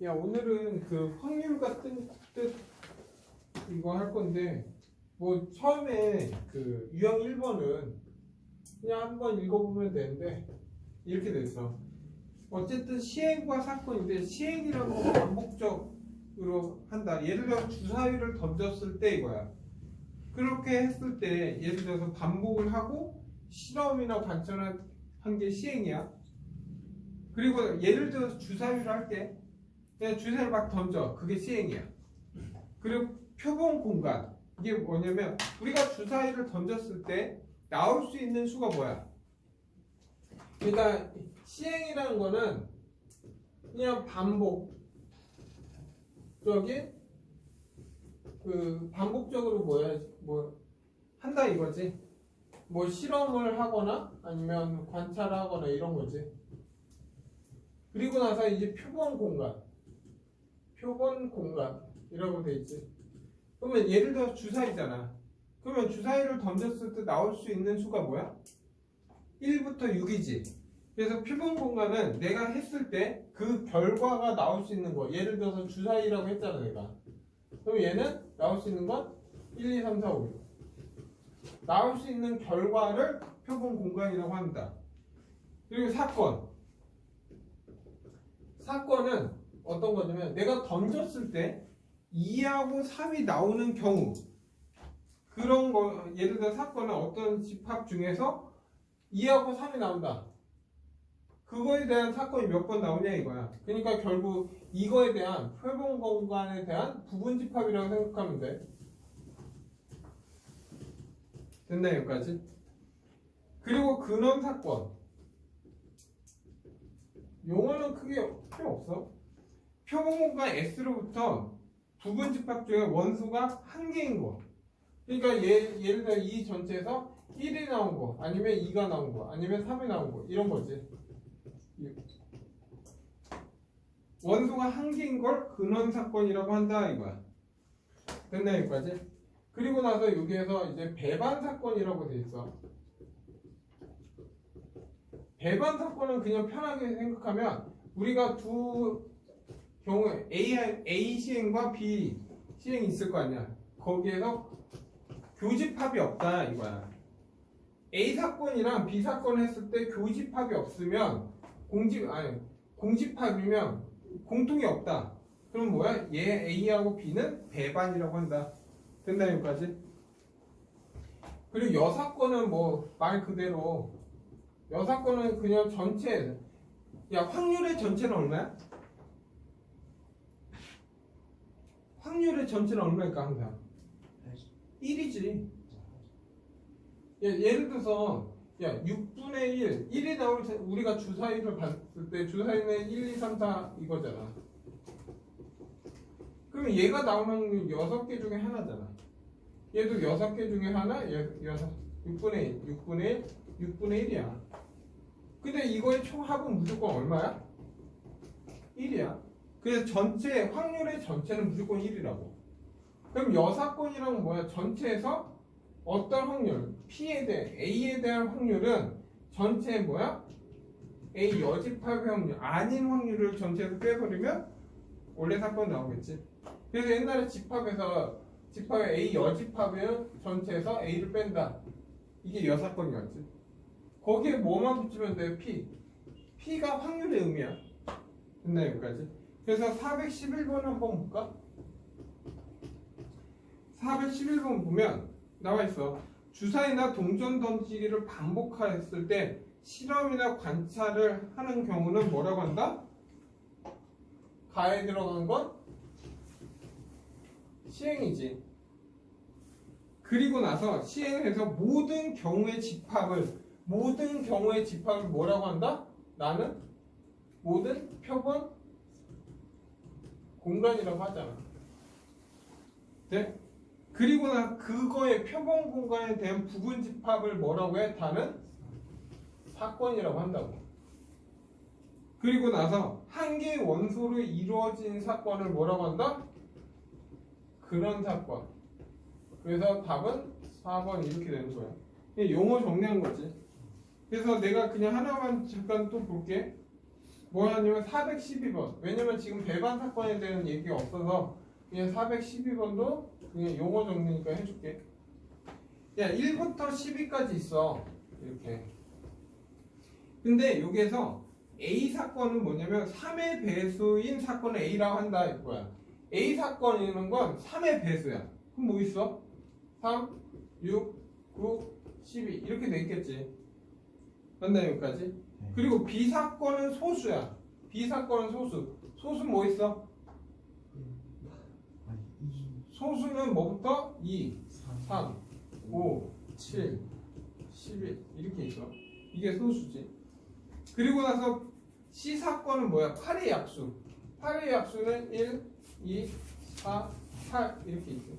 야, 오늘은 그 확률 같은 뜻 이거 할 건데, 뭐 처음에 그 유형 1번은 그냥 한번 읽어보면 되는데 이렇게 됐어. 어쨌든 시행과 사건인데, 시행이라는 건 반복적으로 한다. 예를 들어 주사위를 던졌을 때 이거야. 그렇게 했을 때 예를 들어서 반복을 하고 실험이나 관찰을 한 게 시행이야. 그리고 예를 들어서 주사위를 할게. 그냥 주사위를 막 던져. 그게 시행이야. 그리고 표본 공간. 이게 뭐냐면 우리가 주사위를 던졌을 때 나올 수 있는 수가 뭐야? 그러니까 시행이라는 거는 그냥 반복적으로 뭐 한다 이거지. 뭐 실험을 하거나 아니면 관찰을 하거나 이런 거지. 그리고 나서 이제 표본 공간이라고 돼 있지. 그러면 예를 들어 주사위잖아. 그러면 주사위를 던졌을 때 나올 수 있는 수가 뭐야? 1부터 6이지. 그래서 표본 공간은 내가 했을 때 그 결과가 나올 수 있는 거. 예를 들어서 주사위라고 했잖아 내가. 그럼 얘는 나올 수 있는 건 1, 2, 3, 4, 5, 6. 나올 수 있는 결과를 표본 공간이라고 한다. 그리고 사건은 어떤 거냐면 내가 던졌을 때 2하고 3이 나오는 경우, 그런 거. 예를 들어 사건은 어떤 집합 중에서 2하고 3이 나온다. 그거에 대한 사건이 몇 번 나오냐 이거야. 그러니까 결국 이거에 대한 표본 공간에 대한 부분 집합이라고 생각하면 돼. 됐나 여기까지? 그리고 근원 사건. 용어는 크게 필요 없어. 표본 공간 S로부터 부분 집합 중에 원수가 한 개인 거. 그러니까 예를 들어 이 전체에서 1이 나온 거, 아니면 2가 나온 거, 아니면 3이 나온 거, 이런 거지. 원소가 한 개인 걸 근원 사건이라고 한다 이거야. 됐나 여기까지? 그리고 나서 여기에서 이제 배반 사건이라고 돼 있어. 배반 사건은 그냥 편하게 생각하면 우리가 두 경우에 A 시행과 B 시행이 있을 거 아니야. 거기에서 교집합이 없다 이거야. A 사건이랑 B 사건을 했을 때 교집합이 없으면 공집합이면 공통이 없다. 그럼 뭐야? 얘 A하고 B는 배반이라고 한다. 됐나 여기까지? 그리고 여사건은 뭐 말 그대로 여사건은 그냥 전체. 야, 확률의 전체는 얼마야? 확률의 전체는 얼마일까 항상? 1이지. 예를 들어서 6분의 1이 나올 때 우리가 주사위를 봤을 때 주사위는 1, 2, 3, 4 이거잖아. 그러면 얘가 나오는 확률 6개 중에 하나잖아. 얘도 6개 중에 하나, 6분의 1이야. 근데 이거의 총합은 무조건 얼마야? 1이야. 그래서 전체 확률의 전체는 무조건 1이라고. 그럼 여사건이란 뭐야? 전체에서 어떤 확률, A에 대한 확률은 전체 뭐야? A 여집합의 확률, 아닌 확률을 전체에서 빼버리면 원래 사건 나오겠지. 그래서 옛날에 집합의 A 여집합의 전체에서 A를 뺀다. 이게 여사건이었지. 거기에 뭐만 붙이면 돼? P가 확률의 의미야. 됐나 여기까지? 그래서 411번 한번 볼까? 411번 보면 나와 있어. 주사위나 동전 던지기를 반복했을 때 실험이나 관찰을 하는 경우는 뭐라고 한다? 가에 들어간 건 시행이지. 그리고 나서 시행해서 모든 경우의 집합을 뭐라고 한다? 나는 모든 표본 공간이라고 하잖아. 네? 그리고 나 그거의 표본 공간에 대한 부분 집합을 뭐라고 해? 다는 사건이라고 한다고. 그리고 나서 한 개의 원소로 이루어진 사건을 뭐라고 한다? 근원 사건. 그래서 답은 4번 이렇게 되는 거야. 용어 정리한 거지. 그래서 내가 그냥 하나만 잠깐 또 볼게. 뭐냐면 412번. 왜냐면 지금 배반 사건에 대한 얘기가 없어서 그냥 412번도 그냥 용어 정리니까 해줄게. 야, 1부터 12까지 있어. 이렇게. 근데 여기에서 A 사건은 뭐냐면 3의 배수인 사건을 A라고 한다 이거야. A 사건이라는 건 3의 배수야. 그럼 뭐 있어? 3, 6, 9, 12 이렇게 돼 있겠지. 맞나요 여기까지? 그리고 B 사건은 소수야. B 사건은 소수. 소수 뭐 있어? 소수는 뭐부터? 2, 3, 5, 7, 11 이렇게 있어. 이게 소수지. 그리고 나서 C 사건은 뭐야? 8의 약수. 8의 약수는 1, 2, 4, 8 이렇게 있어.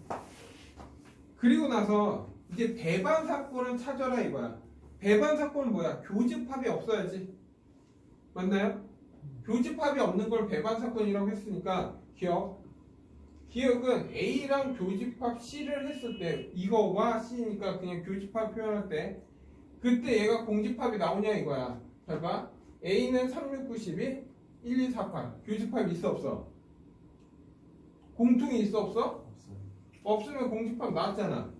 그리고 나서 이제 배반 사건을 찾아라 이거야. 배반 사건은 뭐야? 교집합이 없어야지. 맞나요? 교집합이 없는 걸 배반 사건이라고 했으니까 기억은 A랑 교집합 C를 했을 때 이거와 C니까 그냥 교집합 표현할 때 그때 얘가 공집합이 나오냐 이거야. 잘 봐. A는 3, 6, 9, 12, 1, 2, 4, 8 교집합이 있어 없어? 공통이 있어 없어? 없으면 공집합 나왔잖아.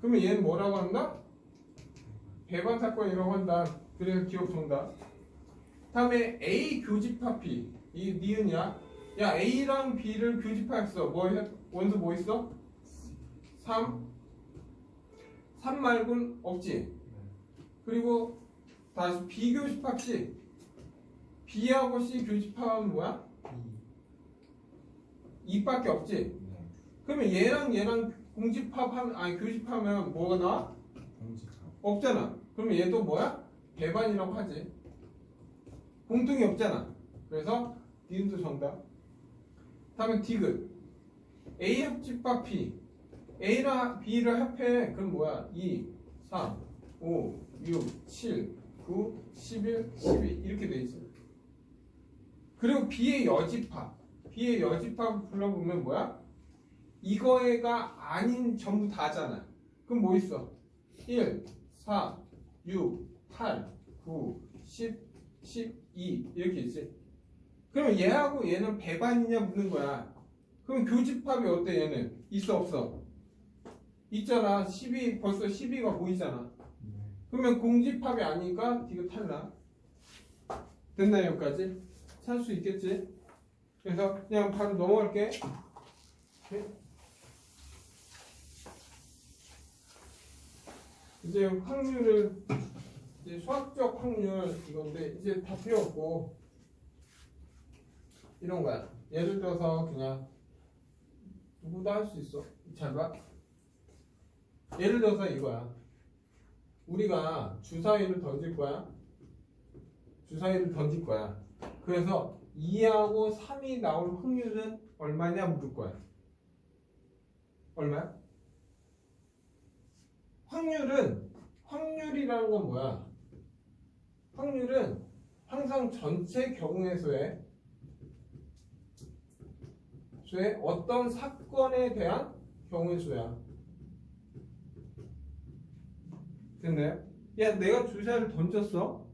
그러면 얘는 뭐라고 한다? 배반 사건이라고 한다. 그래서 기억 정답. 다음에 A 교집합 B 이 니은이야. 야 A랑 B를 교집합했어. 원수 뭐 있어? 3 말고는 없지. 그리고 다시 B 교집합 C B하고 C 교집합하면 뭐야? 2밖에 없지. 그러면 얘랑 공집합하면 아니 교집합하면 뭐가 나와? 없잖아. 그러면 얘도 뭐야? 배반이라고 하지. 공통이 없잖아. 그래서 니은도 정답. 다음에 디귿. A 합집합 B. A랑 B를 합해. 그럼 뭐야? 2, 3, 5, 6, 7, 9, 11, 12 이렇게 돼 있어. 그리고 B의 여집합. B의 여집합 불러보면 뭐야? 이거가 아닌 전부 다잖아. 그럼 뭐 있어? 1, 4, 6, 8, 9, 10, 12 이렇게 있지. 그럼 얘하고 얘는 배반이냐 묻는 거야. 그럼 교집합이 어때 얘는? 있어 없어? 있잖아. 12 벌써 12가 보이잖아. 그러면 공집합이 아니니까 디귿 탈락. 됐나요 여기까지? 찾을 수 있겠지? 그래서 그냥 바로 넘어갈게. 오케이? 이제 확률을 이제 수학적 확률 이건데 이제 다 필요 없고 이런 거야. 예를 들어서 그냥 누구도 할 수 있어. 잘 봐. 예를 들어서 이거야. 우리가 주사위를 던질 거야. 주사위를 던질 거야. 그래서 2하고 3이 나올 확률은 얼마냐 물을 거야. 얼마야? 확률이라는 건 뭐야? 확률은 항상 전체 경우의 수에 어떤 사건에 대한 경우의 수야. 됐나요? 야, 내가 주사를 던졌어.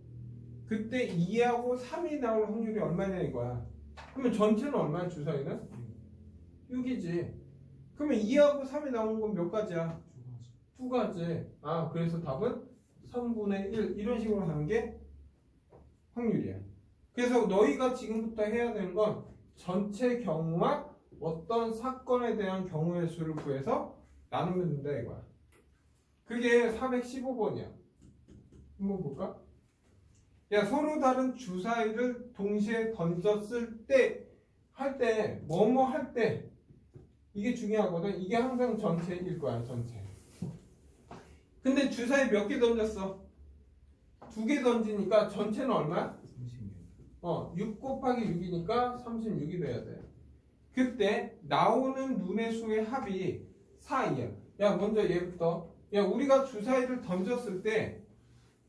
그때 2하고 3이 나올 확률이 얼마냐 이거야. 그러면 전체는 얼마야 주사위는? 6이지. 그러면 2하고 3이 나오는 건 몇 가지야? 두 가지. 아, 그래서 답은 3분의 1 이런 식으로 하는 게 확률이야. 그래서 너희가 지금부터 해야 되는 건 전체 경우와 어떤 사건에 대한 경우의 수를 구해서 나누면 된다 이거야. 그게 415번이야. 한번 볼까? 야, 서로 다른 주사위를 동시에 던졌을 때 뭐뭐 할 때 이게 중요하거든. 이게 항상 전체일 거야. 전체. 근데 주사위 몇 개 던졌어? 2개 던지니까 전체는 얼마야? 36. 6 곱하기 6이니까 36이 돼야 돼. 그때 나오는 눈의 수의 합이 4이야. 야, 먼저 얘부터. 야, 우리가 주사위를 던졌을 때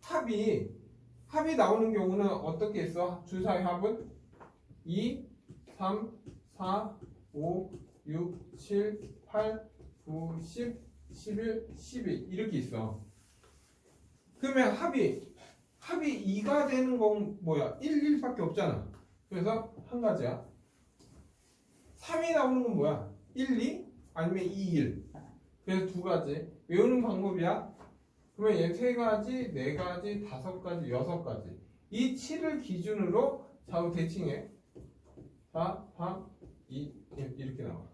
합이 나오는 경우는 어떻게 했어? 주사위 합은 2, 3, 4, 5, 6, 7, 8, 9, 10, 11, 12 이렇게 있어. 그러면 합이 2가 되는 건 뭐야? 1, 1밖에 없잖아. 그래서 한 가지야. 3이 나오는 건 뭐야? 1, 2 아니면 2, 1. 그래서 두 가지. 외우는 방법이야. 그러면 얘 세 가지, 네 가지, 다섯 가지, 여섯 가지. 이 7을 기준으로 좌우 대칭해. 4, 3, 2 이렇게 나와.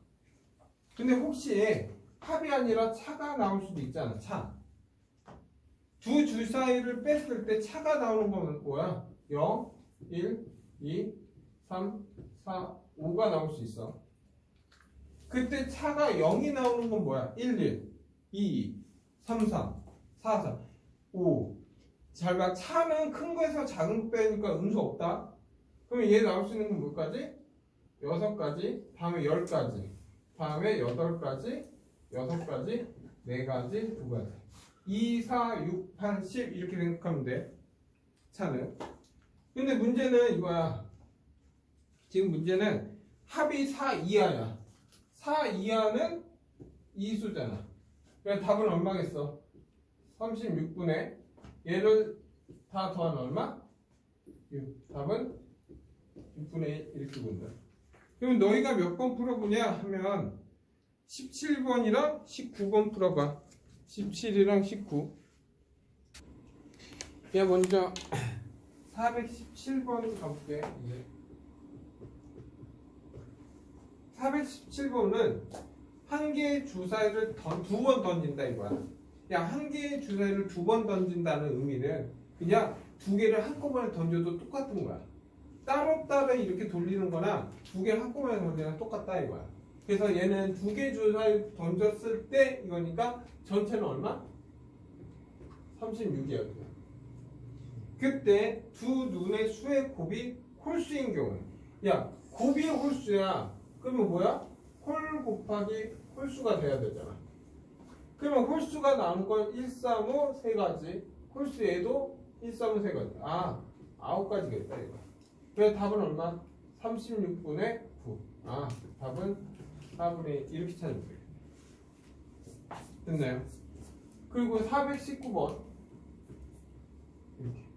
근데 혹시 합이 아니라 차가 나올 수도 있잖아. 차. 두 줄 사이를 뺐을 때 차가 나오는 거는 뭐야? 0, 1, 2, 3, 4, 5가 나올 수 있어. 그때 차가 0이 나오는 건 뭐야? 1, 1, 2, 2, 3, 3, 4, 4, 5. 잘 봐. 차는 큰 거에서 작은 거 빼니까 음수 없다. 그러면 얘 나올 수 있는 건 뭐까지? 6가지, 다음에 10가지, 다음에 8가지, 6가지, 4가지, 2가지. 2, 4, 6, 8, 10 이렇게 생각하면 돼. 차는. 근데 문제는 이거야. 지금 문제는 합이 4 이하야. 4 이하는 이수잖아. 그래서 답은 얼마겠어? 36분의 얘를 다 더하면 얼마? 6. 답은 6분의 1 이렇게 본다. 그럼 너희가 몇 번 풀어보냐 하면 17번이랑 19번 풀어봐. 17이랑 19. 야 먼저 417번 가볼게. 417번은 한 개의 주사위를 두 번 던진다 이거야. 야, 한 개의 주사위를 두 번 던진다는 의미는 그냥 두 개를 한꺼번에 던져도 똑같은 거야. 따로따로 이렇게 돌리는 거나 두 개를 한꺼번에 던지는 똑같다 이거야. 그래서 얘는 두 개 주사위 던졌을 때 이거니까 전체는 얼마? 36이야. 그때 두 눈의 수의 곱이 홀수인 경우. 야, 곱이 홀수야. 그러면 뭐야? 홀 곱하기 홀수가 돼야 되잖아. 그러면 홀수가 나온 건 1, 3, 5, 세 가지. 홀수에도 1, 3, 5, 세 가지. 아, 9가지겠다 이거. 그래서 답은 얼마? 36분의 9. 아, 답은 4분의 1 이렇게 찾으면 돼요. 됐나요? 그리고 419번. 이렇게.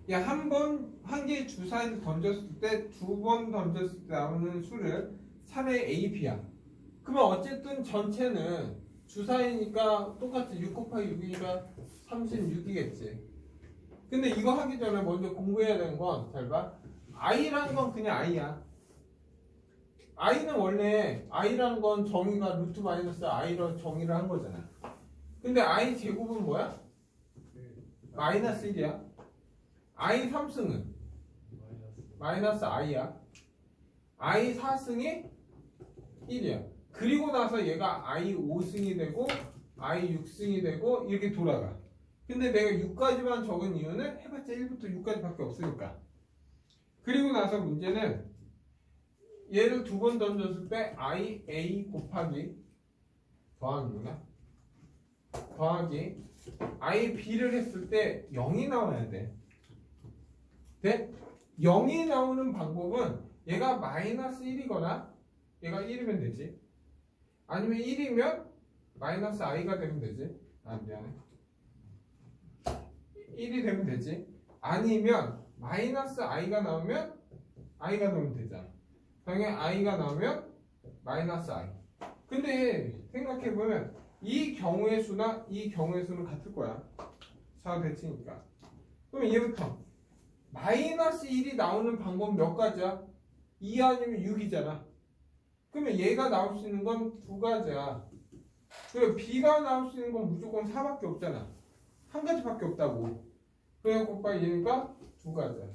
야, 한 개의 주사위를 던졌을 때, 두 번 던졌을 때 나오는 수를 3의 AP야. 그러면 어쨌든 전체는 주사위니까 똑같이 6 곱하기 6이니까 36이겠지. 근데 이거 하기 전에 먼저 공부해야 되는 건, 잘 봐. i라는 건 그냥 i야. i는 원래, i라는 건 정의가 루트 마이너스 i로 정의를 한 거잖아. 근데 i 제곱은 뭐야? 마이너스 1이야. i 3승은? 마이너스 i야. i 4승이 1이야. 그리고 나서 얘가 i 5승이 되고 i 6승이 되고 이렇게 돌아가. 근데 내가 6까지만 적은 이유는 해봤자 1부터 6까지밖에 없으니까. 그리고 나서 문제는 얘를 두 번 던졌을 때 i a 곱하기 더하기구나. 더하기 i b를 했을 때 0이 나와야 돼. 돼? 0이 나오는 방법은 얘가 마이너스 1이거나 얘가 1이면 되지. 아니면 1이면 마이너스 i가 되면 되지. 아, 미안해. 1이 되면 되지. 아니면 마이너스 i가 나오면 i가 나오면 되잖아. 당연히 i가 나오면 마이너스 i. 근데 생각해보면 이 경우의 수나 이 경우의 수는 같을 거야. 좌우 대칭이니까. 그럼 얘부터 마이너스 1이 나오는 방법 몇 가지야? 2 아니면 6이잖아. 그러면 얘가 나올 수 있는 건 두 가지야. 그리고 b가 나올 수 있는 건 무조건 4밖에 없잖아. 한 가지밖에 없다고. 그래서 곱하기 얘니까 두 가지야.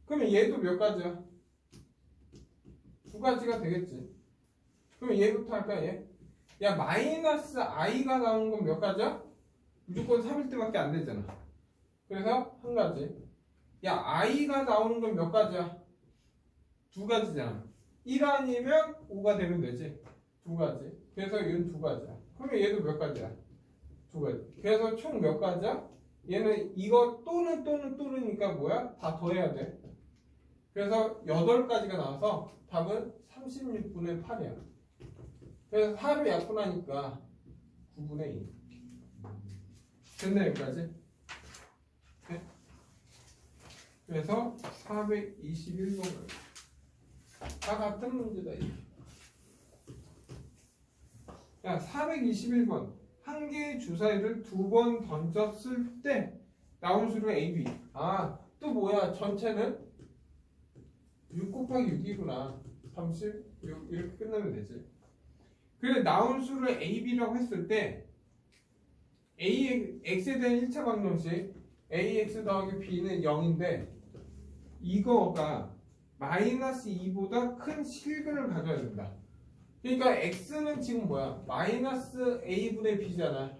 그러면 얘도 몇 가지야? 두 가지가 되겠지. 그러면 얘부터 할까 얘? 야, 마이너스 i가 나오는 건 몇 가지야? 무조건 3일 때밖에 안 되잖아. 그래서 한 가지. 야, i가 나오는 건 몇 가지야? 두 가지잖아. 1 아니면 5가 되면 되지. 두 가지. 그래서 얘는 두 가지야. 그러면 얘도 몇 가지야? 두 가지. 그래서 총 몇 가지야? 얘는 이거 또는니까 뭐야? 다 더해야 돼. 그래서 8가지가 나와서 답은 36분의 8이야. 그래서 4를 약분하니까 9분의 2. 됐네 여기까지? 네? 그래서 421번 다 같은 문제다. 이게. 야, 421번 한 개의 주사위를 두 번 던졌을 때 나온 수로 AB. 아, 또 뭐야? 전체는 6 곱하기 6이구나. 36 이렇게 끝나면 되지. 그래 나온 수를 AB라고 했을 때 X에 대한 1차 방정식 AX 더하기 B는 0인데 이거가 마이너스 2보다 큰 실근을 가져야 된다. 그러니까 X는 지금 뭐야? 마이너스 A분의 B잖아.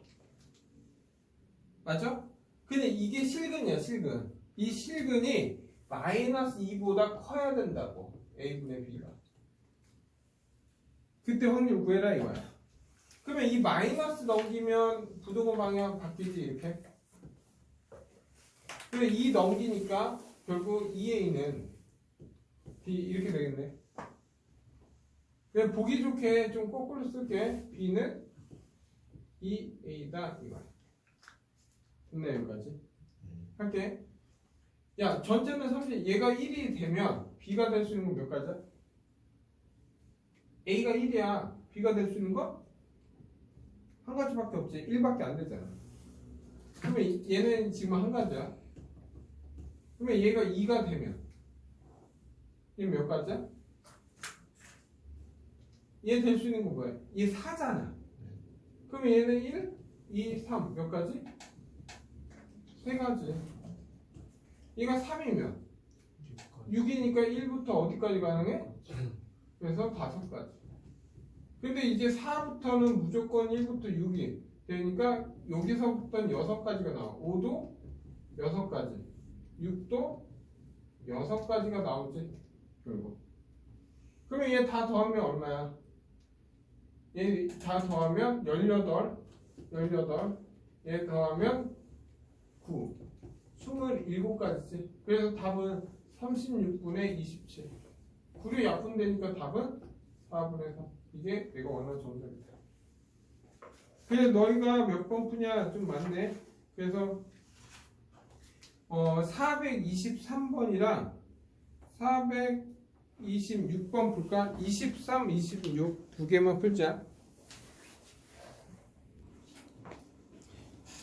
맞죠? 근데 이게 실근이야, 실근. 이 실근이 마이너스 2보다 커야 된다고. A분의 B가. 그때 확률 구해라 이거야. 그러면 이 마이너스 넘기면 부등호 방향 바뀌지 이렇게. 그래 이 넘기니까 결국 2A는 B 이렇게 되겠네. 그냥 보기 좋게 좀 거꾸로 쓸게. B는 2A다 이거야. 됐네 여기까지. 할게. 야 전체는 30. 얘가 1이 되면 B가 될 수 있는 건 몇 가지야? A가 1이야. B가 될 수 있는 거? 한 가지밖에 없지. 1밖에 안 되잖아. 그러면 얘는 지금 한 가지야. 그러면 얘가 2가 되면 얘 몇 가지야? 얘 될 수 있는 거 뭐야? 얘 4잖아. 그러면 얘는 1, 2, 3 몇 가지? 3가지. 얘가 3이면 6이니까 1부터 어디까지 가능해? 그래서 5가지. 근데 이제 4부터는 무조건 1부터 6이 되니까 여기서부터는 6가지가 나와. 5도 6가지, 6도 6가지가 나오지 결국. 그러면 얘 다 더하면 얼마야? 얘 다 더하면 18, 얘 더하면 9, 27가지지. 그래서 답은 36분의 27. 9를 약분되니까 답은 4분의 3. 이게 내가 원하는 정답이다. 그래서 너희가 몇 번 푸냐 좀 많네. 그래서 423번이랑 426번 풀까? 23, 26 두 개만 풀자.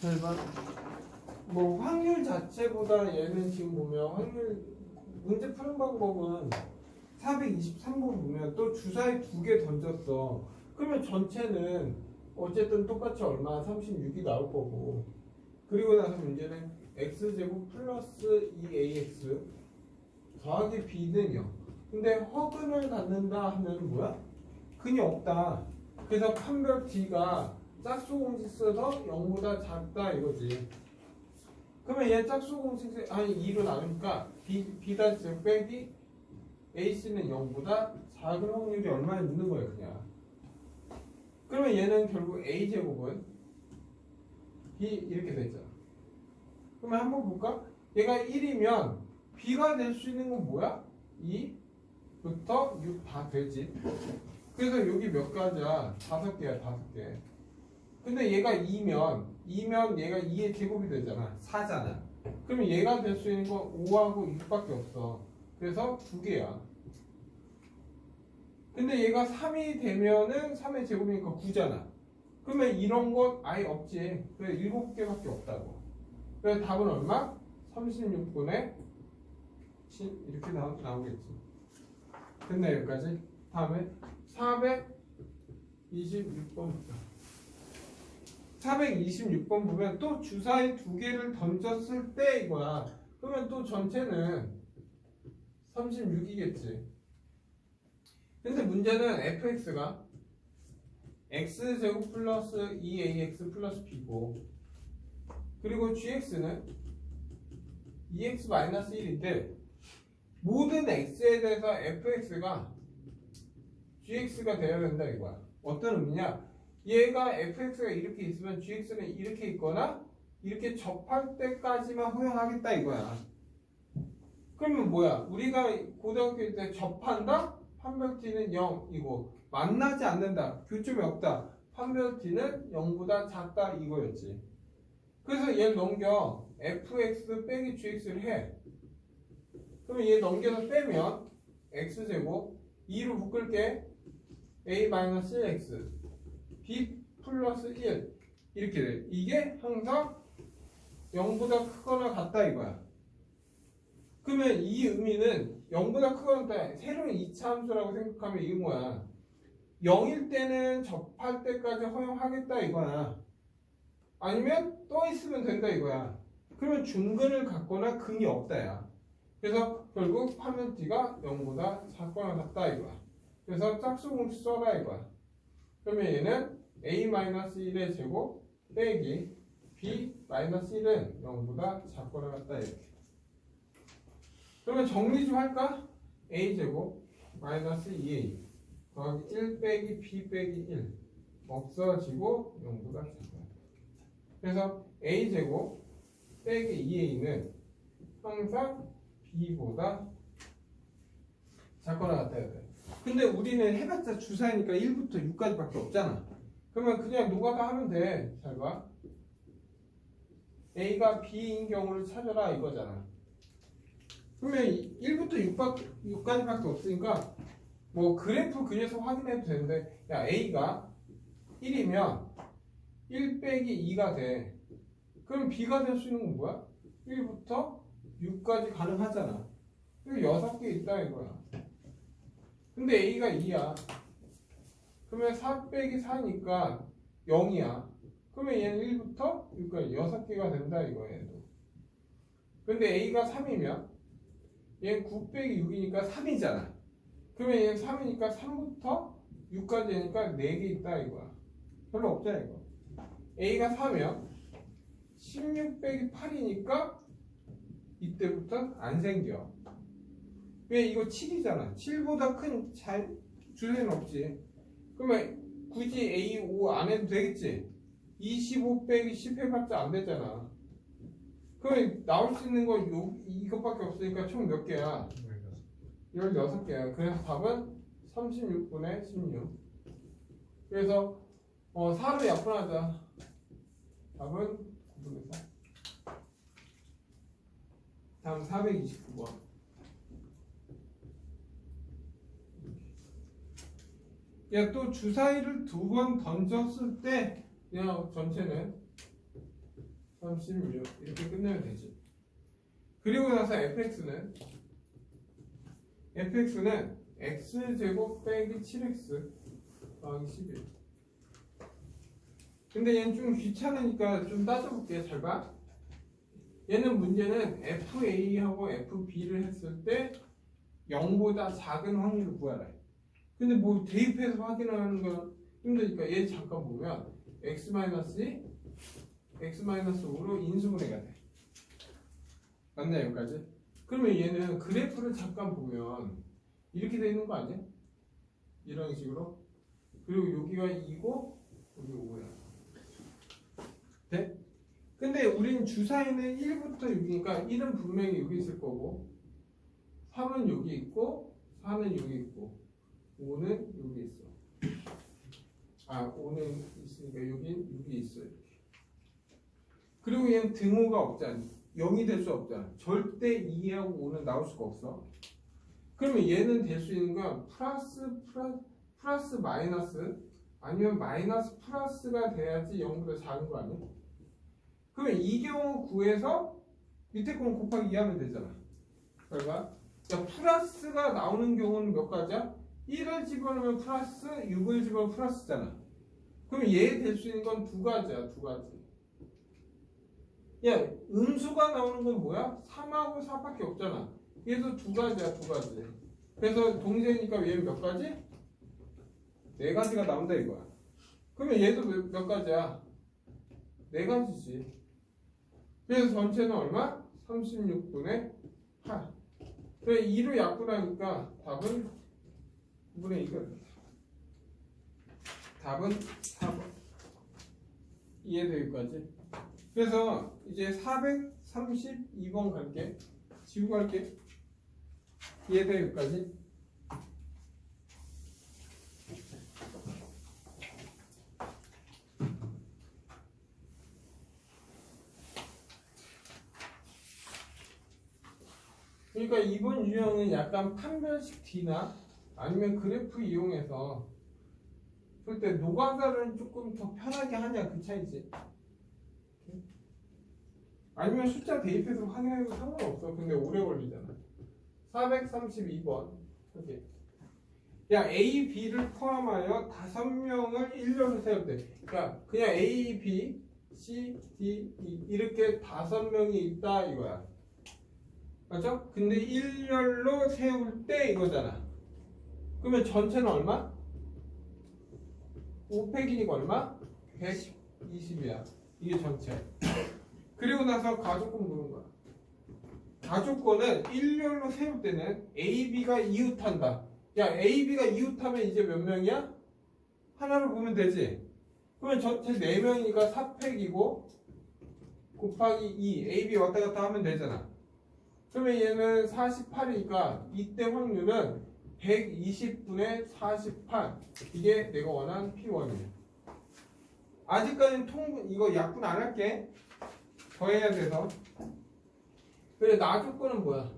1번. 뭐 확률 자체보다 얘는 지금 보면 확률 문제 푸는 방법은 423번 보면 또 주사위 2개 던졌어. 그러면 전체는 어쨌든 똑같이 얼마? 36이 나올 거고. 그리고 나서 문제는 x제곱 플러스 2ax 더하기 b는 0. 근데 허근을 갖는다 하면 뭐야? 근이 없다. 그래서 판별 d가 짝수공식 써서 0보다 작다 이거지. 그러면 얘 짝수공식 아니 2로 나누니까 b'제곱 빼기 ac는 0보다 작은 확률이 얼마나 있는 거예요 그냥. 그러면 얘는 결국 a제곱은 b 이렇게 되죠. 그러면 한번 볼까? 얘가 1이면 b가 될 수 있는 건 뭐야? 2부터 6 다 되지. 그래서 여기 몇 가지야? 5개야 5개. 근데 얘가 2면 얘가 2의 제곱이 되잖아. 4잖아. 그러면 얘가 될 수 있는 건 5하고 6밖에 없어. 그래서 2개야. 근데 얘가 3이 되면은 3의 제곱이니까 9잖아. 그러면 이런 건 아예 없지. 그래 7개밖에 없다고. 그래서 답은 얼마? 36분의 7 이렇게 나오겠지. 됐나 여기까지? 다음에 426번 426번 보면 또 주사위 2개를 던졌을 때 이거야. 그러면 또 전체는 36이겠지. 근데 문제는 fx가 x제곱 플러스 2ax 플러스 b고, 그리고 gx는 2x 마이너스 1인데 모든 x에 대해서 fx가 gx가 되어야 된다 이거야. 어떤 의미냐? 얘가 fx가 이렇게 있으면 gx는 이렇게 있거나 이렇게 접할 때까지만 허용하겠다 이거야. 그러면 뭐야? 우리가 고등학교 때 접한다? 판별 t는 0이고 만나지 않는다. 교점이 없다. 판별 t는 0보다 작다 이거였지. 그래서 얘를 넘겨 fx 빼기 gx를 해. 그러면 얘 넘겨서 빼면 x제곱 2로 묶을게 a-1x b 플러스 1 이렇게 돼. 이게 항상 0보다 크거나 같다 이거야. 그러면 이 의미는 0보다 크거나 같다. 새로운 2차 함수라고 생각하면 이게 뭐야? 0일 때는 접할 때까지 허용하겠다 이거야. 아니면 떠 있으면 된다 이거야. 그러면 중근을 갖거나 근이 없다야. 그래서 결국 파면 D가 0보다 작거나 같다 이거야. 그래서 짝수공식 써라 이거야. 그러면 얘는 a-1의 제곱 빼기 b-1은 0보다 작거나 같다 이렇게. 그러면 정리 좀 할까? a제곱 마이너스 2a 더하기 1 빼기 b 빼기 1 없어지고 0보다 작거나. 그래서 a제곱 빼기 2a는 항상 b보다 작거나 같아야 돼. 근데 우리는 해봤자 주사니까 1부터 6까지밖에 없잖아. 그러면 그냥 노가다 하면 돼. 잘 봐. a가 b인 경우를 찾아라 이거잖아. 그러면 1부터 6까지밖에 없으니까 뭐 그래프 그려서 확인해도 되는데, 야 a가 1이면 1 빼기 2가 돼. 그럼 b가 될 수 있는 건 뭐야? 1부터 6까지 가능하잖아. 그리고 6개 있다 이거야. 근데 a가 2야. 그러면 4 빼기 4니까 0이야. 그러면 얘는 1부터 6까지 6개가 된다 이거야 얘도. 근데 a가 3이면 얘는 9 빼기 6이니까 3이잖아. 그러면 얘는 3이니까 3부터 6까지 하니까 4개 있다 이거야. 별로 없잖아 이거. a가 4면 16 빼기 8이니까 이때부터 안 생겨. 왜? 이거 7이잖아. 7보다 큰 주제는 없지. 그러면 굳이 A5 안 해도 되겠지? 25 빼기 10 해봤자 안 되잖아. 그러면 나올 수 있는 거 이것밖에 없으니까 총 몇 개야? 16개야. 그래서 답은 36분의 16. 그래서 4로 약분하자. 답은 9분의 4. 다음 429번. 야, 또 주사위를 2번 던졌을 때 그냥 전체는 36 이렇게 끝내면 되지. 그리고 나서 fx는 x제곱 빼기 7x 더하기 11. 근데 얘는 좀 귀찮으니까 좀 따져볼게. 잘 봐. 얘는 문제는 FA하고 FB를 했을 때 0보다 작은 확률을 구하라. 근데 뭐 대입해서 확인하는 건 힘드니까 얘 잠깐 보면 x-2 x-5로 인수분해가 돼. 맞나 여기까지? 그러면 얘는 그래프를 잠깐 보면 이렇게 돼 있는 거 아니야? 이런 식으로. 그리고 여기가 2고 여기 5야. 돼? 근데 우린 주사위는 1부터 6이니까 1은 분명히 여기 있을 거고 3은 여기 있고 4는 여기 있고 5는 여기 있어. 5는 있으니까 여긴 6이 있어 이렇게. 그리고 얘는 등호가 없잖아. 0이 될 수 없잖아. 절대 2하고 5는 나올 수가 없어. 그러면 얘는 될 수 있는 건 플러스 마이너스 아니면 마이너스 플러스가 돼야지 0보다 작은 거 아니야? 그러면 이 경우 구해서 밑에 건 곱하기 2 하면 되잖아. 그러니까 플러스가 나오는 경우는 몇 가지야? 1을 집어넣으면 플러스, 6을 집어넣으면 플러스잖아. 그럼 얘 될 수 있는 건 2가지야. 2가지. 야, 음수가 나오는 건 뭐야? 3하고 4밖에 없잖아. 얘도 2가지야. 2가지. 그래서 동시이니까 얘는 몇 가지? 4가지가 나온다 이거야. 그러면 얘도 몇 가지야? 4가지지. 그래서 전체는 얼마? 36분의 8. 그래 2로 약분하니까 답은 9분의 2가 된다. 답은 4번. 이해돼 여기까지? 그래서 이제 432번 갈게. 지우고 갈게. 이해돼 여기까지? 그러니까 이번 유형은 약간 판별식 D나 아니면 그래프 이용해서 풀 때 노가다를 조금 더 편하게 하냐 그 차이지. 아니면 숫자 대입해서 확인해도 상관없어. 근데 오래 걸리잖아. 432번. 오케이. 야, A, B를 포함하여 5명을 일렬로 세울 때, 그러니까 그냥 A, B, C, D, E 이렇게 5명이 있다 이거야. 맞죠? 근데 일렬로 세울 때 이거잖아. 그러면 전체는 얼마? 5팩이니까 얼마? 120이야. 이게 전체. 그리고 나서 가족권 보는 거야. 가족권은 일렬로 세울 때는 A, B가 이웃한다. 야, A, B가 이웃하면 이제 몇 명이야? 하나로 보면 되지. 그러면 전체 4명이니까 4팩이고 곱하기 2, A, B 왔다 갔다 하면 되잖아. 그러면 얘는 48이니까 이때 확률은 120분의 48. 이게 내가 원하는 P1이야. 아직까지는 이거 약분 안 할게. 더 해야 돼서. 그래, 나 조건은 뭐야?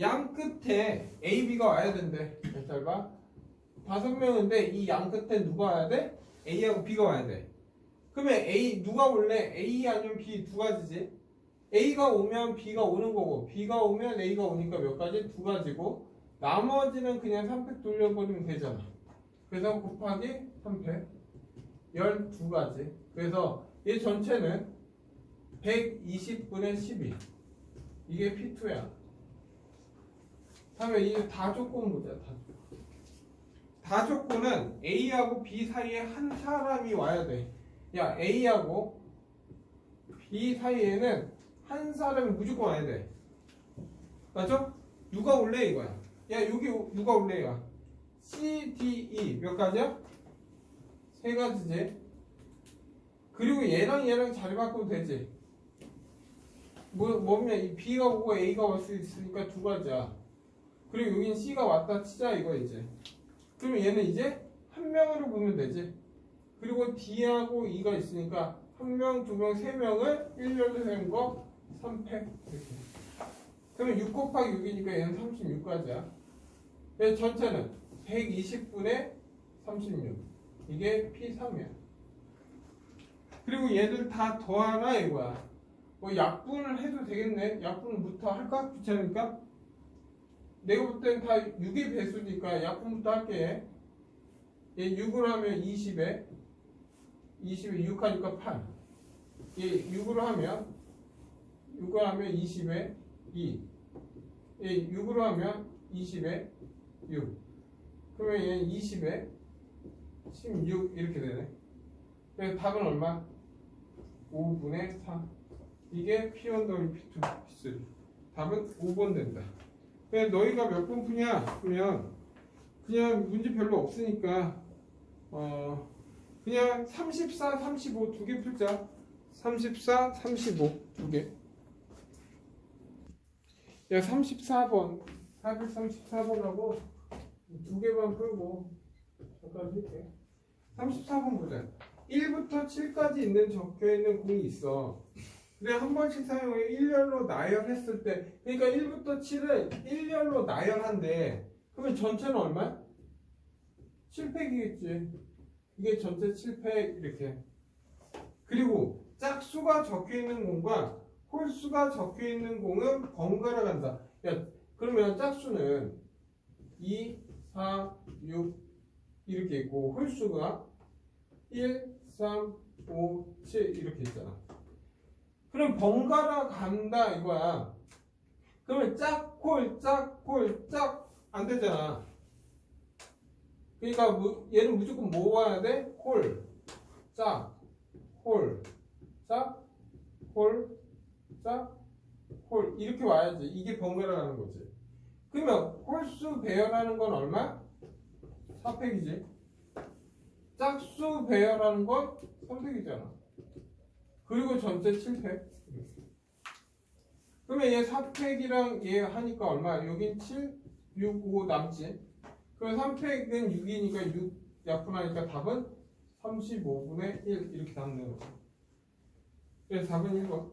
양 끝에 A, B가 와야 된대. 잘 봐. 5명인데 이 양 끝에 누가 와야 돼? A하고 B가 와야 돼. 그러면 A 누가 올래? A 아니면 B 두 가지지. A가 오면 B가 오는 거고 B가 오면 A가 오니까 몇 가지? 두 가지고 나머지는 그냥 3팩 돌려버리면 되잖아. 그래서 곱하기 3팩 12가지. 그래서 얘 전체는 120분의 12. 이게 P2야. 다음에 이 다조건 보자. 다조건은 A하고 B 사이에 한 사람이 와야 돼. 야, A하고 B 사이에는 한 사람이 무조건 와야 돼. 맞죠? 누가 올래 이거야. 야, 여기 누가 올래 이거야. C, D, E 몇 가지야? 3가지지. 그리고 얘랑 자리 바꾸면 되지. 뭐면 이 B가 오고 A가 올 수 있으니까 2가지야. 그리고 여긴 C가 왔다 치자 이거 이제. 그러면 얘는 이제 한 명으로 보면 되지. 그리고 D하고 E가 있으니까 1명, 2명, 3명을 일렬로 세운 거 3팩 이렇게. 그러면 6 곱하기 6이니까 얘는 36까지야. 그래서 전체는 120분의 36. 이게 P3이야. 그리고 얘들 다 더하나 이거야. 뭐 약분을 해도 되겠네. 약분부터 할까? 귀찮으니까. 내가 볼 땐 다 6의 배수니까 약분부터 할게. 얘 6으로 하면 20에 6 하니까 8. 얘 6으로 하면 20에 2. 얘 6으로 하면 20에 6. 그러면 얘 20에 16 이렇게 되네. 그래서 답은 얼마? 5분의 4. 이게 P1 더하기 P2, P3. 답은 5번 된다. 그냥 너희가 몇 번 푸냐? 그러면 그냥 문제 별로 없으니까 그냥 34, 35 두 개 풀자. 34, 35 두 개. 야, 34번 434번하고 두 개만 풀고 잠깐 할게. 34번 보자. 1부터 7까지 있는 적혀있는 공이 있어. 근데 한 번씩 사용해 일렬로 나열했을 때, 그러니까 1부터 7을 일렬로 나열한대. 그러면 전체는 얼마야? 7팩이겠지. 이게 전체 7팩 이렇게. 그리고 짝수가 적혀있는 공과 홀수가 적혀있는 공은 번갈아 간다. 야, 그러면 짝수는 2, 4, 6 이렇게 있고 홀수가 1, 3, 5, 7 이렇게 있잖아. 그럼 번갈아 간다 이거야. 그러면 짝콜 안 되잖아. 그러니까 얘는 무조건 뭐 와야 돼? 홀, 짝, 홀, 짝, 홀, 짝, 홀 이렇게 와야지. 이게 번갈아 가는 거지. 그러면 홀수 배열하는 건 얼마? 4팩이지. 짝수 배열하는 건 3팩이잖아. 그리고 전체 7팩. 그러면 얘 4팩이랑 얘 하니까 얼마? 여긴 7, 6, 5 남지. 그럼 3팩은 6이니까 6 약분하니까 답은 35분의 1 이렇게 남는 거죠. 그래서 답은 1번.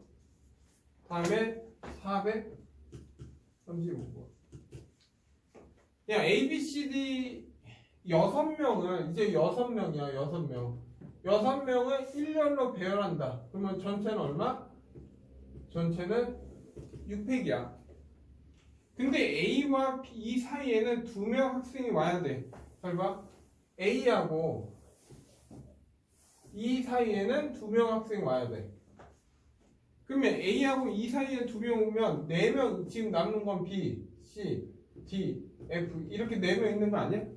다음에 35번. 야, A, B, C, D 6명을 이제 6명이야. 6명. 6명을 1년로 배열한다. 그러면 전체는 얼마? 전체는 6팩이야. 근데 A와 B 사이에는 2명 학생이 와야 돼. 잘 봐. A하고 E 사이에는 2명 학생이 와야 돼. 그러면 A하고 E 사이에 2명 오면 4명, 지금 남는 건 B, C, D, F 이렇게 4명 있는 거 아니야?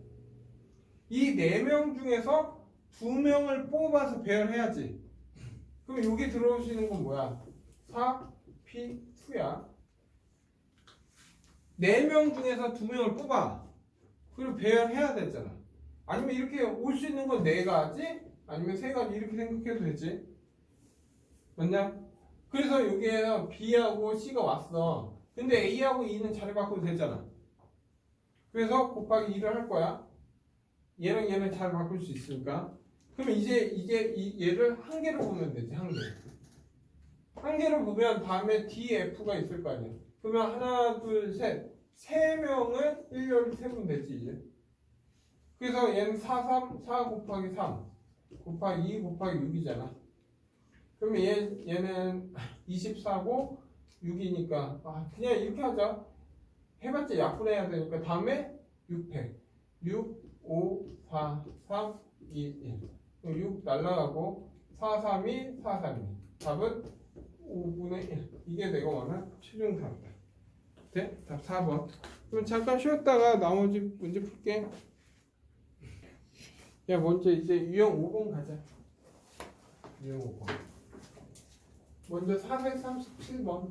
이 4명 중에서 2명을 뽑아서 배열해야지. 그럼 여기 들어오시는 건 뭐야? 4, P, 2야. 4명 중에서 2명을 뽑아. 그리고 배열해야 되잖아. 아니면 이렇게 올 수 있는 건 4가지? 아니면 3가지 이렇게 생각해도 되지. 맞냐? 그래서 여기에 B하고 C가 왔어. 근데 A하고 E는 자리 바꿔도 되잖아. 그래서 곱하기 2를 할 거야. 얘랑 얘는 잘 바꿀 수 있으니까. 그러면 이제 얘를 한 개로 보면 되지. 한 개. 한 개로 보면 다음에 D, F가 있을 거 아니야. 그러면 하나, 둘, 셋. 3명을 1년을 세면 되지 이제. 그래서 얘는 4 곱하기 3 곱하기 2 곱하기 6이잖아. 그러면 얘는 24고 6이니까 그냥 이렇게 하자. 해봤자 약분해야 되니까 다음에 6팩 6, 5, 4, 3, 2, 1 6 날라가고 4, 3, 2, 4, 3, 2 답은 5분의 1 이게 내가 원하는 최종 답이다. 네? 답 4번. 그럼 잠깐 쉬었다가 나머지 문제 풀게. 야 먼저 이제 유형 5번 가자. 유형 5번. 먼저 437번.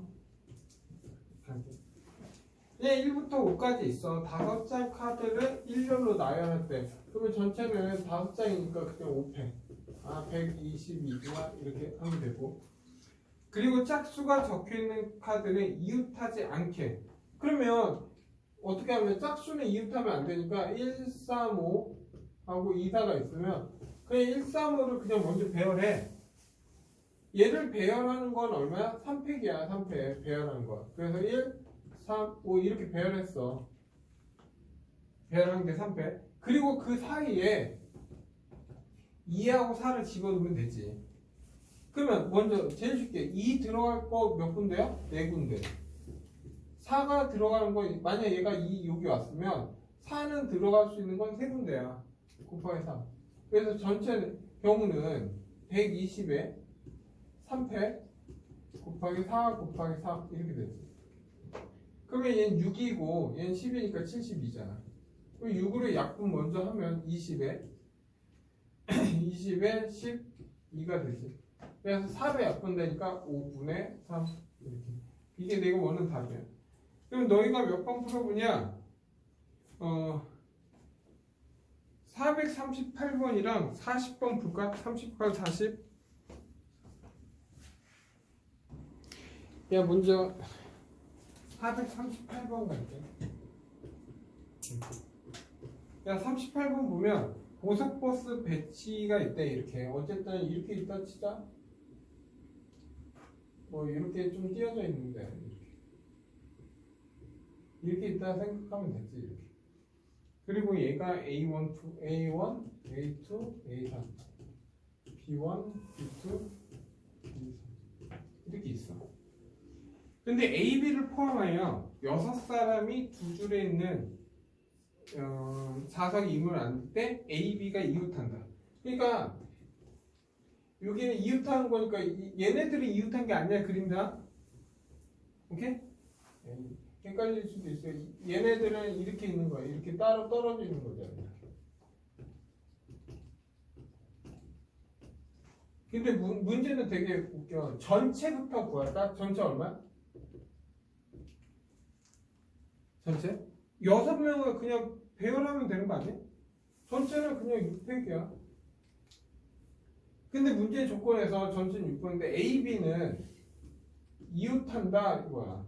얘 1부터 5까지 있어. 5장 카드를 1년로 나열할 때. 그러면 전체는 5장이니까 그냥 5팩. 122가 이렇게 하면 되고. 그리고 짝수가 적혀있는 카드는 이웃하지 않게. 그러면 어떻게 하면 짝수는 이웃하면 안 되니까 1, 3, 5 하고 2다가 있으면 그냥 1, 3, 5를 그냥 먼저 배열해. 얘를 배열하는 건 얼마야? 3팩이야. 3팩 배열하는 거. 그래서 1, 3, 5 이렇게 배열했어. 배열한 게 3팩. 그리고 그 사이에 2하고 4를 집어넣으면 되지. 그러면 먼저 제일 쉽게 2 들어갈 거 몇 군데야? 4군데. 4가 들어가는 거 만약 얘가 2 여기 왔으면 4는 들어갈 수 있는 건 3군데야. 곱하기 3. 그래서 전체 경우는 120에 3팩 곱하기 4 곱하기 3 이렇게 되지. 그러면 얘는 6이고 얘는 10이니까 72잖아. 그럼 6으로 약분 먼저 하면 20에 20에 12가 되지. 그래서 4로 약분되니까 5분의 3 이렇게. 이게 내가 원하는 답이야. 그럼 너희가 몇 번 풀어보냐? 438번이랑 40번 풀까? 38, 40. 야 먼저 438번 갈게. 야 38번 보면 고속버스 배치가 있대. 이렇게 어쨌든 이렇게 있다 치자. 뭐 이렇게 좀 띄어져 있는데 이렇게 있다 생각하면 되지. 이렇게. 그리고 얘가 A1, A1, A2, A3, B1, B2, B3 이렇게 있어. 근데 A, B를 포함하여 6사람이 두 줄에 있는 4석 2물 앉을 때 A, B가 이웃한다. 그러니까 여기는 이웃하는 거니까 얘네들이 이웃한 게 아니야. 그림자. 오케이? 헷갈릴 수도 있어요. 얘네들은 이렇게 있는 거야. 이렇게 따로 떨어져 있는 거잖아. 근데 문제는 되게 웃겨. 전체부터 구할까? 전체 얼마야? 전체? 6명을 그냥 배열하면 되는 거 아니야? 전체는 그냥 6팩이야. 근데 문제 조건에서 전체는 6%인데 A, B는 이웃한다 이거야.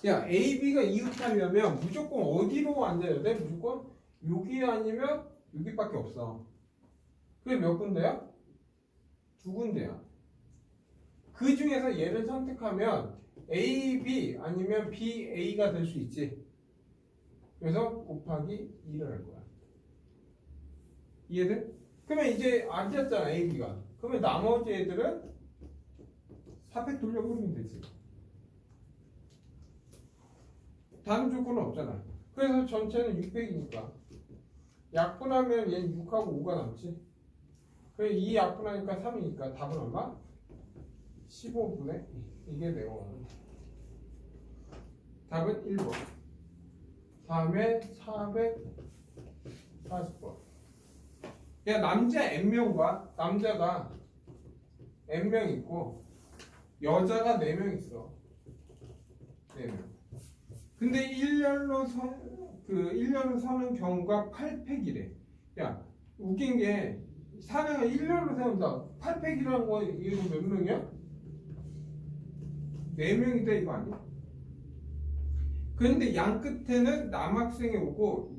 야, A, B가 이웃하려면 무조건 어디로 앉아야 돼? 무조건 여기 아니면 여기밖에 없어. 그게 몇 군데야? 2군데야. 그 중에서 얘를 선택하면 AB 아니면 BA가 될 수 있지. 그래서 곱하기 2를 할 거야. 이해돼? 그러면 이제 앉았잖아 AB가. 그러면 나머지 애들은 4팩 돌려버리면 되지. 다른 조건은 없잖아. 그래서 전체는 600이니까 약분하면 얘는 6하고 5가 남지. 그래 2 약분하니까 3이니까 답은 얼마? 15분의 2. 이게 내용. 답은 1번. 다음에 440번. 야 남자 N명과 남자가 N명 있고 여자가 4명 있어. 4명. 근데 1년로 서는 경우가 8팩이래. 야 웃긴 게 사령을 1년으로 세운다. 8팩이라는 거 이거 몇 명이야? 4명이다 이거 아니야? 그런데 양 끝에는 남학생이 오고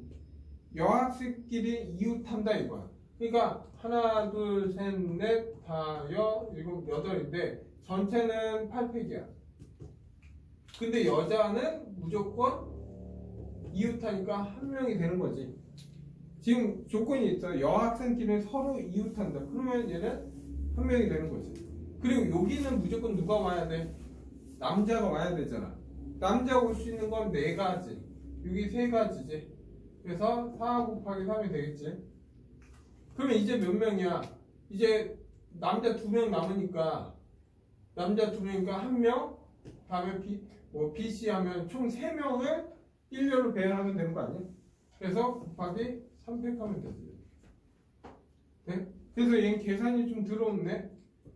여학생끼리 이웃한다 이거야. 그러니까 하나 둘 셋 넷 다섯 일곱 여덟인데 전체는 8팩이야. 근데 여자는 무조건 이웃하니까 한 명이 되는 거지. 지금 조건이 있어. 여학생끼리는 서로 이웃한다. 그러면 얘는 한 명이 되는 거지. 그리고 여기는 무조건 누가 와야 돼? 남자가 와야 되잖아. 남자가 올 수 있는 건 4가지. 여기 3가지지. 그래서 4 곱하기 3이 되겠지. 그러면 이제 몇 명이야? 이제 남자 2명 남으니까 남자 2명이니까 1명 다음에 BC 하면 총 3명을 1렬로 배열하면 되는 거 아니야? 그래서 곱하기 3팩 하면 되지. 네? 그래서 얘는 계산이 좀 들어오네.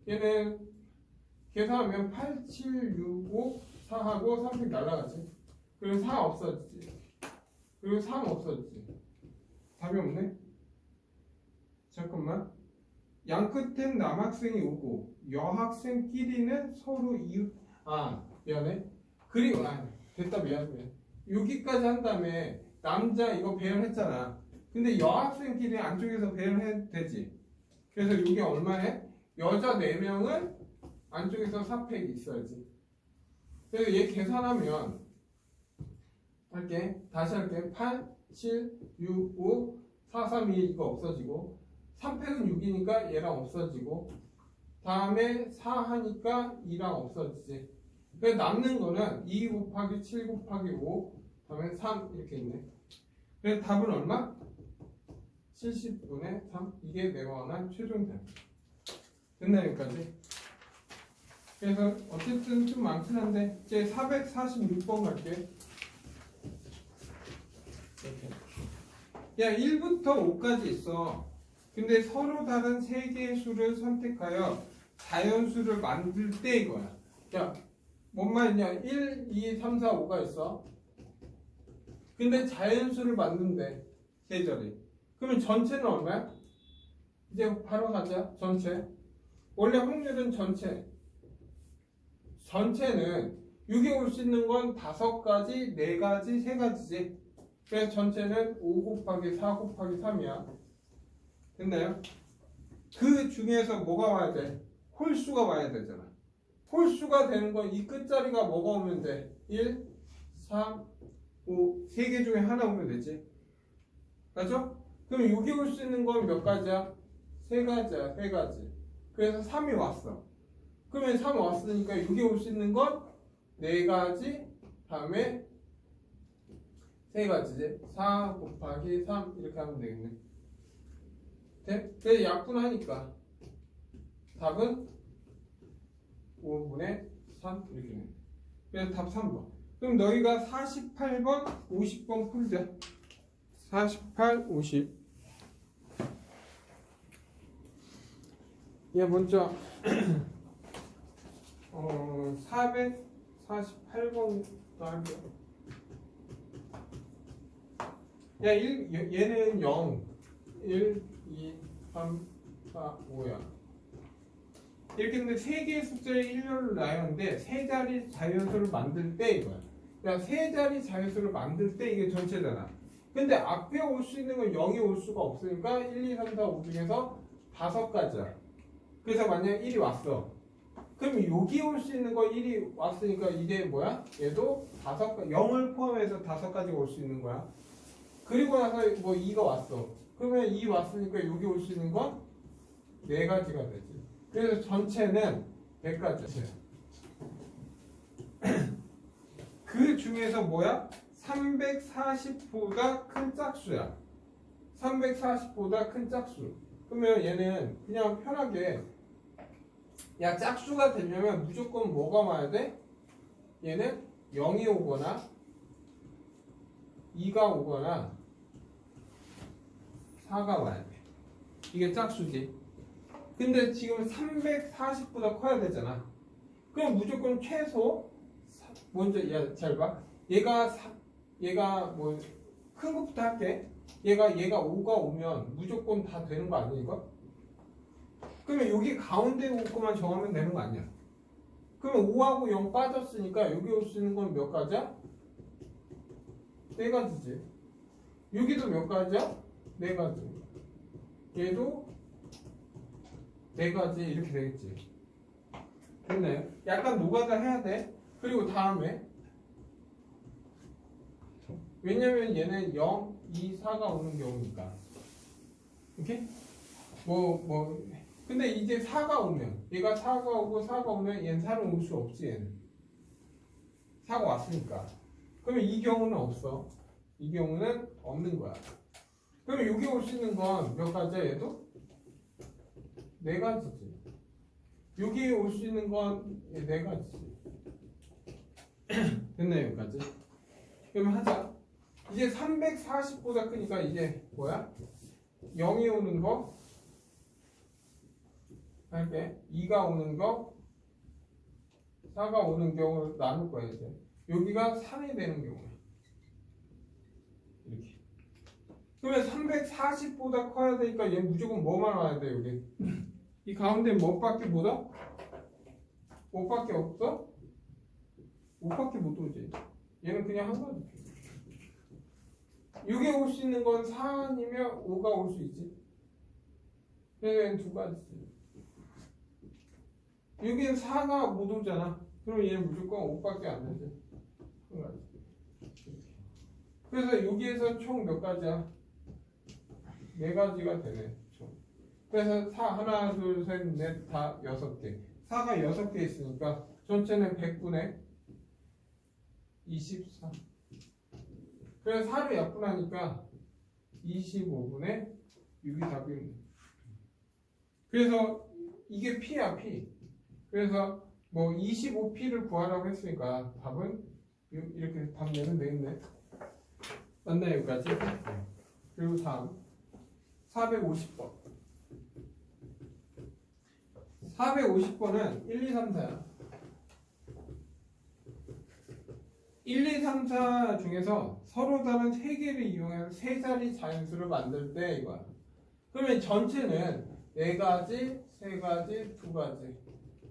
얘는 계산하면 8, 7, 6, 5, 4하고 3팩 날라가지. 그리고 4 없어지지. 그리고 3 없어지지. 답이 없네. 잠깐만. 양 끝엔 남학생이 오고 여학생끼리는 서로 이웃. 미안해. 그리고 됐다 미안해. 여기까지 한 다음에 남자 이거 배열했잖아. 근데 여학생끼리 안쪽에서 배열해도 되지. 그래서 이게 얼마해? 여자 4명은 안쪽에서 4팩이 있어야지. 그래서 얘 계산하면 다시 할게. 8, 7, 6, 5, 4, 3, 2 이거 없어지고 3팩은 6이니까 얘랑 없어지고 다음에 4 하니까 2랑 없어지지. 그래서 남는 거는 2 곱하기 7 곱하기 5 다음에 3 이렇게 있네. 그래서 답은 얼마? 70분의 3. 이게 내가 원한 최종 답. 됐나 여기까지? 그래서 어쨌든 좀 많긴 한데 이제 446번 갈게. 이렇게. 야 1부터 5까지 있어. 근데 서로 다른 3개의 수를 선택하여 자연수를 만들 때 이거야. 야 뭔 말이냐? 1, 2, 3, 4, 5가 있어. 근데 자연수를 만든대. 계절이. 그러면 전체는 얼마야? 이제 바로 가자. 전체. 원래 확률은 전체는 6에 올 수 있는 건 5가지, 4가지, 3가지지. 그래서 전체는 5 곱하기 4 곱하기 3이야. 됐나요? 그 중에서 뭐가 와야 돼? 홀수가 와야 되잖아. 홀수가 되는 건 이 끝자리가 뭐가 오면 돼? 1, 3, 5, 3개 중에 하나 오면 되지. 맞죠? 그럼 여기 올 수 있는 건 몇 가지야? 3가지야, 3가지. 그래서 3이 왔어. 그러면 3 왔으니까 여기 올 수 있는 건 4가지, 다음에 3가지지. 4 곱하기 3 이렇게 하면 되겠네. 돼? 그래서 약분하니까 답은 5분의 3 이렇게 돼. 그래서 답 3번. 그럼 너희가 48번, 50번 풀자. 48, 50. 얘 먼저 448번도 할게요. 야, 얘는 0, 1, 2, 3, 4, 5야. 이렇게 했는데 3개의 숫자의 일렬을 나열하는데 3자리 자연수를 만들 때 이거야. 그러니까 3자리 자연수를 만들 때 이게 전체잖아. 근데 앞에 올 수 있는 건 0이 올 수가 없으니까 1, 2, 3, 4, 5 중에서 5가지야. 그래서 만약에 1이 왔어. 그럼 여기 올 수 있는 거 1이 왔으니까 이게 뭐야? 얘도 0을 포함해서 5가지가 올 수 있는 거야. 그리고 나서 뭐 2가 왔어. 그러면 2 왔으니까 여기 올 수 있는 건 4가지가 되지. 그래서 전체는 100가지야. 그 중에서 뭐야? 340보다 큰 짝수야. 340보다 큰 짝수. 그러면 얘는 그냥 편하게 야 짝수가 되려면 무조건 뭐가 와야 돼? 얘는 0이 오거나 2가 오거나 4가 와야 돼. 이게 짝수지. 근데 지금 340보다 커야 되잖아. 그럼 무조건 최소 먼저 잘 봐. 얘가 뭐 큰 것부터 할게. 얘가 5가 오면 무조건 다 되는 거 아니야 이거? 그러면 여기 가운데 올 것만 정하면 되는 거 아니야? 그러면 5하고 0 빠졌으니까 여기 올 수 있는 건 몇 가지야? 4가지지. 여기도 몇 가지야? 4가지. 얘도 4가지 이렇게 되겠지. 됐나요? 약간 노가다 해야 돼. 그리고 다음에 왜냐면 얘는 0, 2, 4가 오는 경우니까. 오케이? 근데 이제 4가 오면 얘가 4가 오고 4가 오면 얘는 4는 올 수 없지 얘는. 4가 왔으니까. 그러면 이 경우는 없어. 이 경우는 없는 거야. 그러면 여기 올 수 있는 건 몇 가지야 얘도? 4가지지. 여기 올 수 있는 건 4가지지. 됐나요 여기까지? 그러면 하자. 이제 340보다 크니까 이제 뭐야? 0이 오는 거 할게. 2가 오는 거 4가 오는 경우를 나눌 거야 이제. 여기가 3이 되는 경우야. 이렇게. 그러면 340보다 커야 되니까 얘 무조건 뭐만 와야 돼 여기. 이 가운데 뭐밖에 못 와? 5밖에 없어? 5밖에 못 오지. 얘는 그냥 한 가지. 여기 올 수 있는 건 4 아니면 5가 올 수 있지. 그래서 얘는 2가지지. 여기는 4가 못 오잖아. 그럼 얘는 무조건 5밖에 안 되지. 한 가지. 그래서 여기에서 총 몇 가지야? 4가지가 되네. 총. 그래서 4, 하나, 둘, 셋, 넷, 다 6개. 4가 6개 있으니까 전체는 100분의 24. 그래서 4를 약분하니까 25분의 6이 답입니다. 그래서 이게 P야 P. 그래서 뭐 25P를 구하라고 했으니까 답은 이렇게 답 내면 되겠네. 맞나요 여기까지? 네. 그리고 다음 450번. 450번은 1, 2, 3, 4야. 1, 2, 3, 4 중에서 서로 다른 3개를 이용해서 3자리 자연수를 만들 때 이거야. 그러면 전체는 4가지, 3가지, 2가지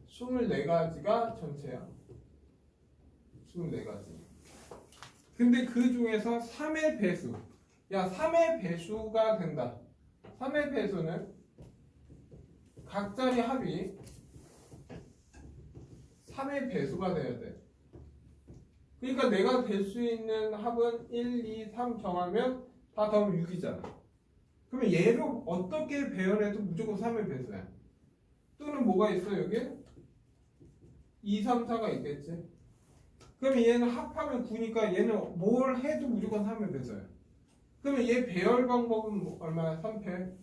24가지가 전체야. 24가지. 근데 그 중에서 3의 배수. 야 3의 배수가 된다. 3의 배수는 각자리 합이 3의 배수가 돼야 돼. 그러니까 내가 될 수 있는 합은 1, 2, 3 정하면 다 더하면 6이잖아. 그러면 얘를 어떻게 배열해도 무조건 3의 배수야. 또는 뭐가 있어 여기? 2, 3, 4가 있겠지. 그러면 얘는 합하면 9니까 얘는 뭘 해도 무조건 3의 배수야. 그러면 얘 배열 방법은 얼마야? 3패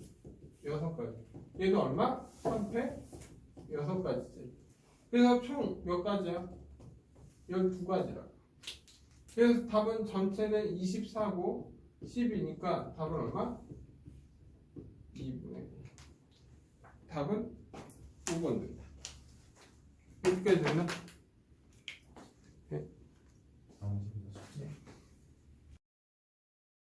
6가지. 얘도 얼마? 3패 6가지지. 그래서 총 몇 가지야? 12가지라. 그래서 답은 전체는 24고 10이니까 답은 얼마? 2분의 답은 5번 된다. 여기까지 됐나?